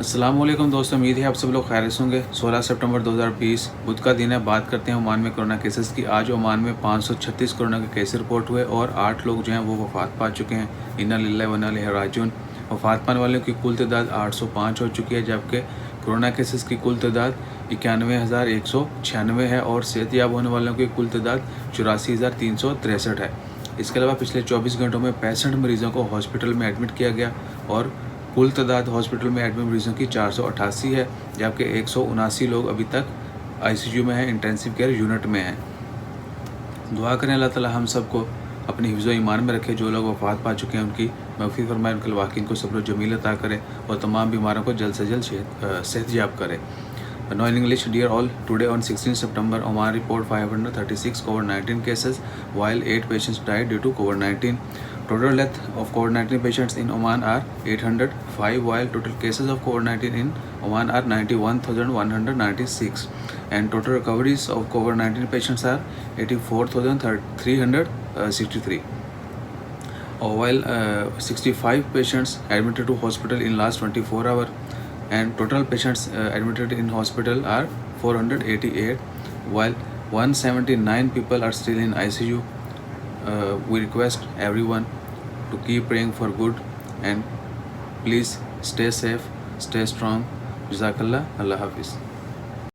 السلام علیکم دوستوں، امید ہے آپ سب لوگ خیریت ہوں گے۔ 16 سپٹمبر 2020 بدھ کا دن ہے۔ بات کرتے ہیں عمان میں کرونا کیسز کی۔ آج عمان میں 536 کرونا کے کیس رپورٹ ہوئے اور 8 لوگ جو ہیں وہ وفات پا چکے ہیں۔ انا للہ و انا الیہ راجعون۔ وفات پانے والوں کی کل تعداد 805 ہو چکی ہے، جبکہ کرونا کیسز کی کل تعداد 91,196 ہے اور صحت یاب ہونے والوں کی کل تعداد 84,363 ہے۔ اس کے علاوہ پچھلے 24 گھنٹوں میں 65 مریضوں کو ہاسپٹل میں ایڈمٹ کیا گیا اور کل تعداد ہاسپٹل میں ایڈمٹ مریضوں کی 488 ہے، جبکہ 179 لوگ ابھی تک ICU میں ہیں، انٹینسیو کیئر یونٹ میں ہیں۔ دعا کریں اللہ تعالی ہم سب کو اپنی حفظ و ایمان میں رکھے۔ جو لوگ وفات پا چکے ہیں ان کی مغفرت فرمائے، ان کے الواقعین کو صبر و جمیل عطا کرے اور تمام بیماروں کو جلد سے جلد صحت یاب کرے۔ Now in English, dear all, today on 16 September, Oman report 536 COVID-19 cases, while 8 patients died due to COVID-19. Total death of COVID-19 patients in Oman are 805, while total cases of COVID-19 in Oman are 91,196. And total recoveries of COVID-19 patients are 84,363. While 65 patients admitted to hospital in last 24 hours. And total patients admitted in hospital are 488, while 179 people are still in ICU. We request everyone to keep praying for good and please stay safe, stay strong. Jazakallah, Allah Hafiz.